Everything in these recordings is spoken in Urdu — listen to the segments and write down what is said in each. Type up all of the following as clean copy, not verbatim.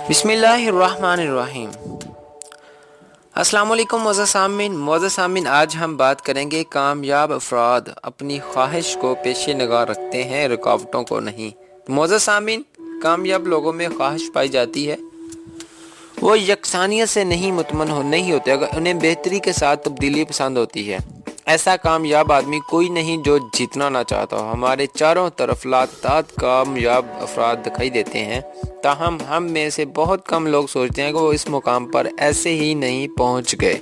بسم اللہ الرحمن الرحیم۔ السلام علیکم معزز سامعین، آج ہم بات کریں گے کامیاب افراد اپنی خواہش کو پیش نگاہ رکھتے ہیں، رکاوٹوں کو نہیں۔ معزز سامعین، کامیاب لوگوں میں خواہش پائی جاتی ہے، وہ یکسانیت سے نہیں نہیں ہوتے، اگر انہیں بہتری کے ساتھ تبدیلی پسند ہوتی ہے۔ ایسا کامیاب آدمی کوئی نہیں جو جیتنا نہ چاہتا ہو۔ ہمارے چاروں طرف لاتعداد کامیاب افراد دکھائی دیتے ہیں، تاہم ہم میں سے بہت کم لوگ سوچتے ہیں کہ وہ اس مقام پر ایسے ہی نہیں پہنچ گئے،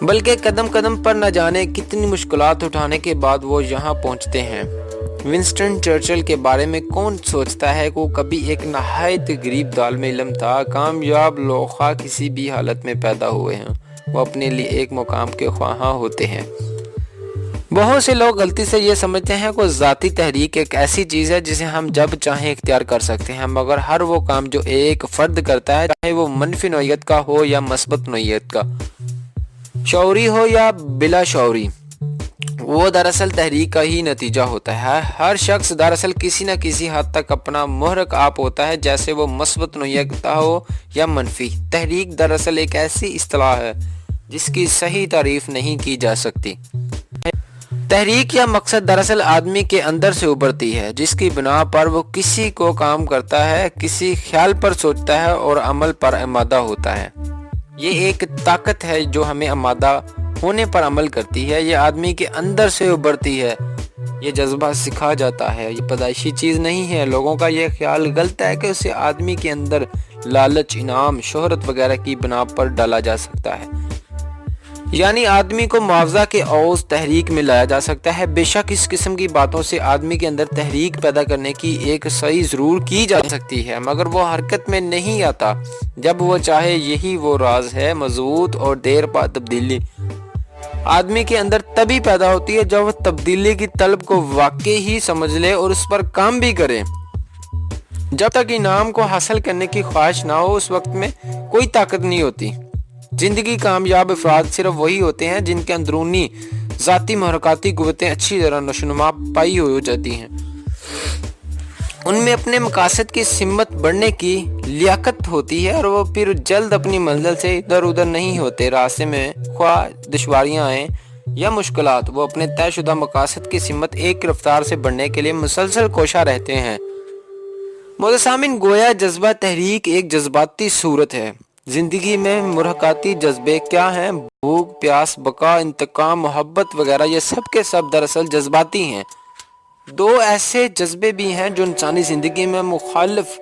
بلکہ قدم قدم پر نہ جانے کتنی مشکلات اٹھانے کے بعد وہ یہاں پہنچتے ہیں۔ ونسٹن چرچل کے بارے میں کون سوچتا ہے کہ وہ کبھی ایک نہایت غریب دالم علم تھا۔ کامیاب لوگ خواہ کسی بھی حالت میں پیدا ہوئے ہیں، وہ اپنے لیے ایک مقام کے خواہاں ہوتے ہیں۔ بہت سے لوگ غلطی سے یہ سمجھتے ہیں کہ ذاتی تحریک ایک ایسی چیز ہے جسے ہم جب چاہیں اختیار کر سکتے ہیں، مگر ہر وہ کام جو ایک فرد کرتا ہے، چاہے وہ منفی نوعیت کا ہو یا مثبت نوعیت کا، شعوری ہو یا بلا شعوری، وہ دراصل تحریک کا ہی نتیجہ ہوتا ہے۔ ہر شخص دراصل کسی نہ کسی حد تک اپنا محرک آپ ہوتا ہے، جیسے وہ مثبت نوعیت کا ہو یا منفی۔ تحریک دراصل ایک ایسی اصطلاح ہے جس کی صحیح تعریف نہیں کی جا سکتی۔ تحریک یا مقصد دراصل آدمی کے اندر سے ابھرتی ہے، جس کی بنا پر وہ کسی کو کام کرتا ہے، کسی خیال پر سوچتا ہے اور عمل پر آمادہ ہوتا ہے۔ یہ ایک طاقت ہے جو ہمیں آمادہ ہونے پر عمل کرتی ہے، یہ آدمی کے اندر سے ابھرتی ہے۔ یہ جذبہ سکھا جاتا ہے، یہ پیدائشی چیز نہیں ہے۔ لوگوں کا یہ خیال غلط ہے کہ اسے آدمی کے اندر لالچ، انعام، شہرت وغیرہ کی بنا پر ڈالا جا سکتا ہے، یعنی آدمی کو معاوضہ کے عوض تحریک میں لایا جا سکتا ہے۔ بے شک اس قسم کی باتوں سے آدمی کے اندر تحریک پیدا کرنے کی ایک سعی ضرور کی جا سکتی ہے، مگر وہ حرکت میں نہیں آتا جب وہ چاہے۔ یہی وہ راز ہے۔ مضبوط اور دیر پا تبدیلی آدمی کے اندر تبھی پیدا ہوتی ہے جب وہ تبدیلی کی طلب کو واقعی ہی سمجھ لے اور اس پر کام بھی کرے۔ جب تک انعام کو حاصل کرنے کی خواہش نہ ہو، اس وقت میں کوئی طاقت نہیں ہوتی۔ زندگی کامیاب افراد صرف وہی ہوتے ہیں جن کے اندرونی ذاتی محرکاتی قوتیں اچھی طرح نشوونما پائی ہو جاتی ہیں۔ ان میں اپنے مقاصد کی سمت بڑھنے کی لیاقت ہوتی ہے اور وہ پھر جلد اپنی منزل سے ادھر ادھر نہیں ہوتے۔ راستے میں خواہ دشواریاں آئیں یا مشکلات، وہ اپنے طے شدہ مقاصد کی سمت ایک رفتار سے بڑھنے کے لیے مسلسل کوشاں رہتے ہیں۔ معزز سامعین، گویا جذبہ تحریک ایک جذباتی صورت ہے۔ زندگی میں محرکاتی جذبے کیا ہیں؟ بھوک، پیاس، بقا، انتقام، محبت وغیرہ، یہ سب کے سب دراصل جذباتی ہیں۔ دو ایسے جذبے بھی ہیں جو انسانی زندگی میں مخالف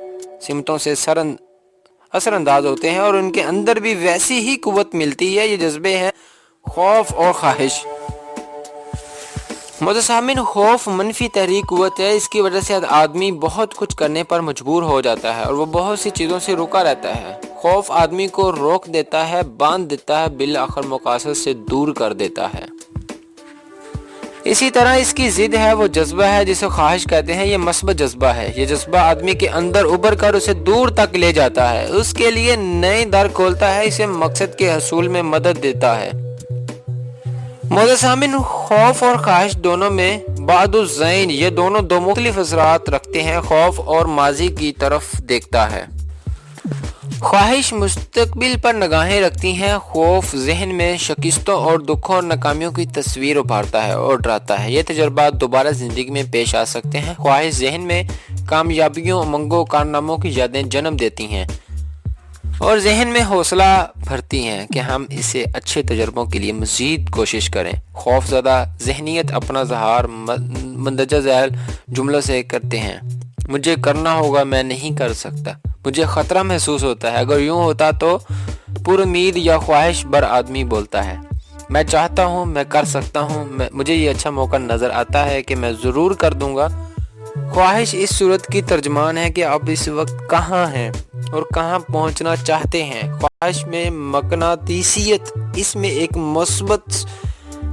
سمتوں سے اثر انداز ہوتے ہیں اور ان کے اندر بھی ویسی ہی قوت ملتی ہے۔ یہ جذبے ہیں خوف اور خواہش۔ معزز سامعین، خوف منفی تحریک قوت ہے۔ اس کی وجہ سے آدمی بہت کچھ کرنے پر مجبور ہو جاتا ہے اور وہ بہت سی چیزوں سے رکا رہتا ہے۔ خوف آدمی کو روک دیتا ہے، باندھ دیتا ہے، بالآخر مقاصد سے دور کر دیتا ہے۔ اسی طرح اس کی ضد ہے وہ جذبہ ہے جسے خواہش کہتے ہیں۔ یہ مثبت جذبہ ہے۔ یہ جذبہ آدمی کے اندر ابھر کر اسے دور تک لے جاتا ہے، اس کے لیے نئے در کھولتا ہے، اسے مقصد کے حصول میں مدد دیتا ہے۔ معزز سامعین، خوف اور خواہش دونوں میں بعد الذین، یہ دونوں دو مختلف اثرات رکھتے ہیں۔ خوف اور ماضی کی طرف دیکھتا ہے، خواہش مستقبل پر نگاہیں رکھتی ہیں۔ خوف ذہن میں شکستوں اور دکھوں اور ناکامیوں کی تصویر ابھارتا ہے اور ڈراتا ہے۔ یہ تجربات دوبارہ زندگی میں پیش آ سکتے ہیں۔ خواہش ذہن میں کامیابیوں، امنگوں، کارناموں کی یادیں جنم دیتی ہیں اور ذہن میں حوصلہ بھرتی ہیں کہ ہم اسے اچھے تجربوں کے لیے مزید کوشش کریں۔ خوف زدہ ذہنیت اپنا اظہار مندرجہ ذیل جملوں سے کرتے ہیں: مجھے کرنا ہوگا، میں نہیں کر سکتا، مجھے خطرہ محسوس ہوتا ہے۔ اگر یوں ہوتا تو پر امید یا خواہش بر آدمی بولتا ہے: میں چاہتا ہوں، میں کر سکتا ہوں، مجھے یہ اچھا موقع نظر آتا ہے کہ میں ضرور کر دوں گا۔ خواہش اس صورت کی ترجمان ہے کہ آپ اس وقت کہاں ہیں اور کہاں پہنچنا چاہتے ہیں۔ خواہش میں مقناطیسیت، اس میں ایک مثبت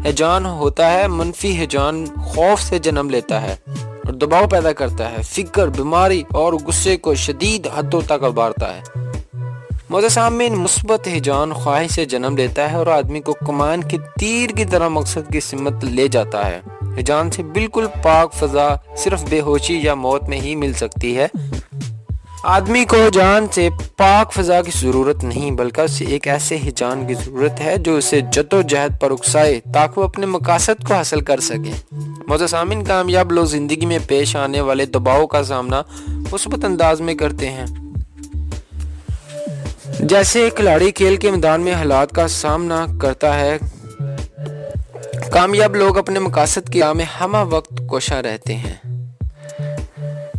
ہیجان ہوتا ہے۔ منفی ہیجان خوف سے جنم لیتا ہے اور دباؤ پیدا کرتا ہے، فکر، بیماری اور غصے کو شدید حدوں تک ابھارتا ہے۔ معزز سامعین، مثبت ہیجان خواہش سے جنم لیتا ہے اور آدمی کو کمان کے تیر کی طرح مقصد کی سمت لے جاتا ہے۔ ہیجان سے بالکل پاک فضا صرف بے ہوشی یا موت میں ہی مل سکتی ہے۔ آدمی کو جان سے پاک فضا کی ضرورت نہیں، بلکہ اسے ایک ایسے ہی جان کی ضرورت ہے جو اسے جدوجہد پر اکسائے تاکہ وہ اپنے مقاصد کو حاصل کر سکے۔ معزز سامعین، کامیاب لوگ زندگی میں پیش آنے والے دباؤ کا سامنا مثبت انداز میں کرتے ہیں۔ جیسے ایک کھلاڑی کھیل کے میدان میں حالات کا سامنا کرتا ہے، کامیاب لوگ اپنے مقاصد کی راہ میں ہمہ وقت کوشاں رہتے ہیں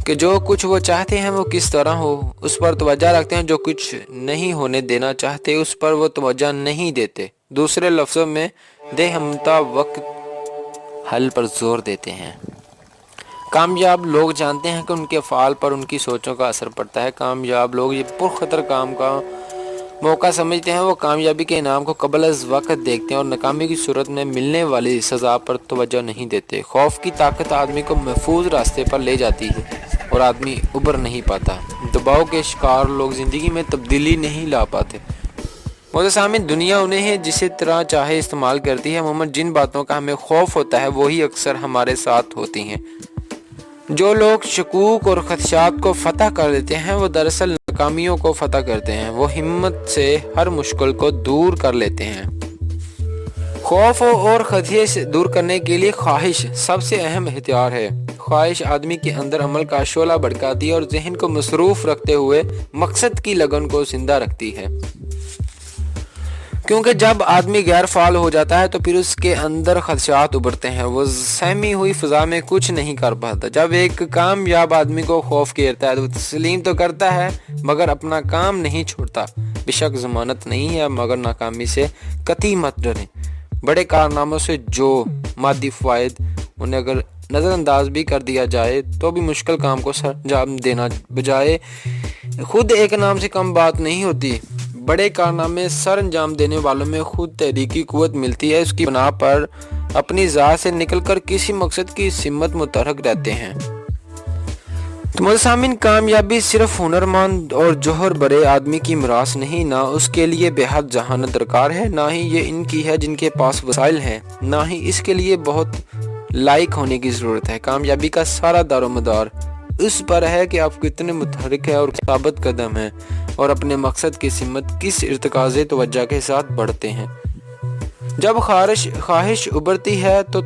کہ جو کچھ وہ چاہتے ہیں وہ کس طرح ہو، اس پر توجہ رکھتے ہیں۔ جو کچھ نہیں ہونے دینا چاہتے اس پر وہ توجہ نہیں دیتے۔ دوسرے لفظوں میں دے ہمتا وقت حل پر زور دیتے ہیں۔ کامیاب لوگ جانتے ہیں کہ ان کے افعال پر ان کی سوچوں کا اثر پڑتا ہے۔ کامیاب لوگ یہ پرخطر کام کا موقع سمجھتے ہیں۔ وہ کامیابی کے انعام کو قبل از وقت دیکھتے ہیں اور ناکامی کی صورت میں ملنے والی سزا پر توجہ نہیں دیتے۔ خوف کی طاقت آدمی کو محفوظ راستے پر لے جاتی ہے اور آدمی ابھر نہیں پاتا۔ دباؤ کے شکار لوگ زندگی میں تبدیلی نہیں لا پاتے۔ معزز سامعین، دنیا انہیں جس طرح چاہے استعمال کرتی ہے۔ عموماً جن باتوں کا ہمیں خوف ہوتا ہے وہی اکثر ہمارے ساتھ ہوتی ہیں۔ جو لوگ شکوک اور خدشات کو فتح کر لیتے ہیں وہ دراصل ناکامیوں کو فتح کرتے ہیں۔ وہ ہمت سے ہر مشکل کو دور کر لیتے ہیں۔ خوف اور خدشے سے دور کرنے کے لیے خواہش سب سے اہم ہتھیار ہے۔ خواہش آدمی کے اندر عمل کا شعلہ بھڑکاتی ہے اور ذہن کو مصروف رکھتے ہوئے مقصد کی لگن کو زندہ رکھتی ہے۔ کیونکہ جب آدمی غیر فعال ہو جاتا ہے تو پھر اس کے اندر خدشات ابھرتے ہیں۔ وہ سہمی ہوئی فضا میں کچھ نہیں کر پاتا۔ جب ایک کامیاب آدمی کو خوف گھیرتا ہے تو وہ تسلیم تو کرتا ہے مگر اپنا کام نہیں چھوڑتا۔ بے شک ضمانت نہیں ہے مگر ناکامی سے قطعی مت ڈریں۔ بڑے کارناموں سے جو مادی فوائد انہیں اگر نظر انداز بھی کر دیا جائے تو بھی مشکل کام کو سر انجام دینا بجائے خود ایک نام سے کم بات نہیں ہوتی۔ بڑے کارنامے سر انجام دینے والوں میں خود تحریکی قوت ملتی ہے۔ اس کی بنا پر اپنی ذات سے نکل کر کسی مقصد کی سمت متحرک رہتے ہیں۔ تو معزز سامعین، کامیابی صرف ہنرمند اور جوہر برے آدمی کی میراث نہیں، نہ اس کے لیے بے حد ذہانت درکار ہے، نہ ہی یہ ان کی ہے جن کے پاس وسائل ہیں، نہ ہی اس کے لیے بہت لائق ہونے کی ضرورت ہے۔ کامیابی کا سارا دار و مدار اس پر ہے کہ آپ کتنے متحرک ہیں اور ثابت قدم ہیں اور اپنے مقصد کی سمت کس ارتکاز توجہ کے ساتھ بڑھتے ہیں۔ جب خواہش ابھرتی ہے تو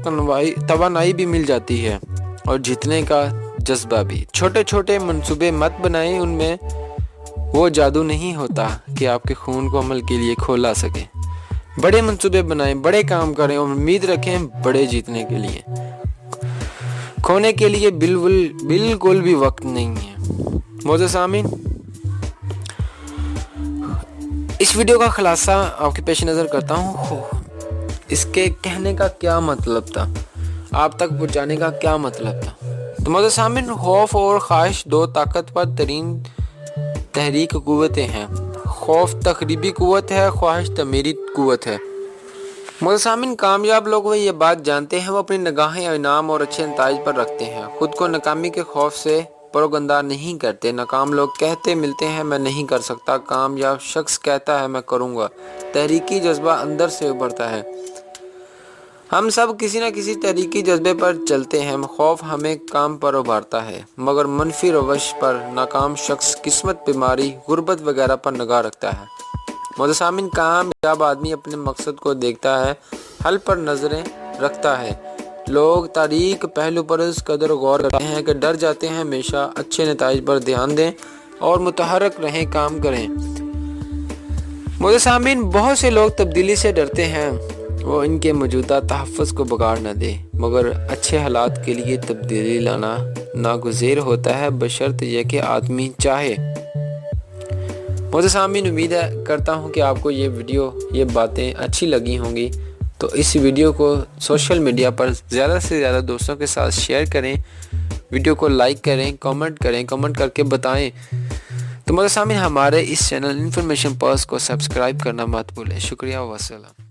توانائی بھی مل جاتی ہے اور جیتنے کا جذبہ بھی۔ چھوٹے چھوٹے منصوبے مت بنائیں، ان میں وہ جادو نہیں ہوتا کہ آپ کے خون کو عمل کے لیے کھولا سکے۔ بڑے منصوبے بنائیں، بڑے کام کریں اور امید رکھیں بڑے جیتنے کے لیے۔ کھونے کے لیے بالکل بھی وقت نہیں ہے۔ معزز سامعین، اس ویڈیو کا خلاصہ آپ کے پیش نظر کرتا ہوں۔ اس کے کہنے کا کیا مطلب تھا، آپ تک پہنچانے کا کیا مطلب تھا؟ تو معزز سامعین، خوف اور خواہش دو طاقتور ترین تحریک قوتیں ہیں۔ خوف تخریبی قوت ہے، خواہش تعمیری قوت ہے۔ معزز سامعین، کامیاب لوگ وہ یہ بات جانتے ہیں، وہ اپنی نگاہیں انعام اور اچھے نتائج پر رکھتے ہیں۔ خود کو ناکامی کے خوف سے پروگندہ نہیں کرتے۔ ناکام لوگ کہتے ملتے ہیں میں نہیں کر سکتا، کامیاب شخص کہتا ہے میں کروں گا۔ تحریکی جذبہ اندر سے ابھرتا ہے۔ ہم سب کسی نہ کسی تحریکی جذبے پر چلتے ہیں۔ خوف ہمیں کام پر ابھارتا ہے مگر منفی روش پر ناکام شخص قسمت، بیماری، غربت وغیرہ پر نگاہ رکھتا ہے۔ معزز سامعین، کامیاب آدمی اپنے مقصد کو دیکھتا ہے، حل پر نظریں رکھتا ہے۔ لوگ تاریک پہلو پر اس قدر غور کرتے ہیں کہ ڈر جاتے ہیں۔ ہمیشہ اچھے نتائج پر دھیان دیں اور متحرک رہیں، کام کریں۔ معزز سامعین، بہت سے لوگ تبدیلی سے ڈرتے ہیں، وہ ان کے موجودہ تحفظ کو بگاڑ نہ دے، مگر اچھے حالات کے لیے تبدیلی لانا ناگزیر ہوتا ہے بشرط یہ کہ آدمی چاہے۔ معزز سامعین، امید کرتا ہوں کہ آپ کو یہ ویڈیو، یہ باتیں اچھی لگی ہوں گی، تو اس ویڈیو کو سوشل میڈیا پر زیادہ سے زیادہ دوستوں کے ساتھ شیئر کریں، ویڈیو کو لائک کریں، کمنٹ کر کے بتائیں۔ تو معزز سامعین، ہمارے اس چینل انفارمیشن پلس کو سبسکرائب کرنا مت بھولیں۔ شکریہ و السلام۔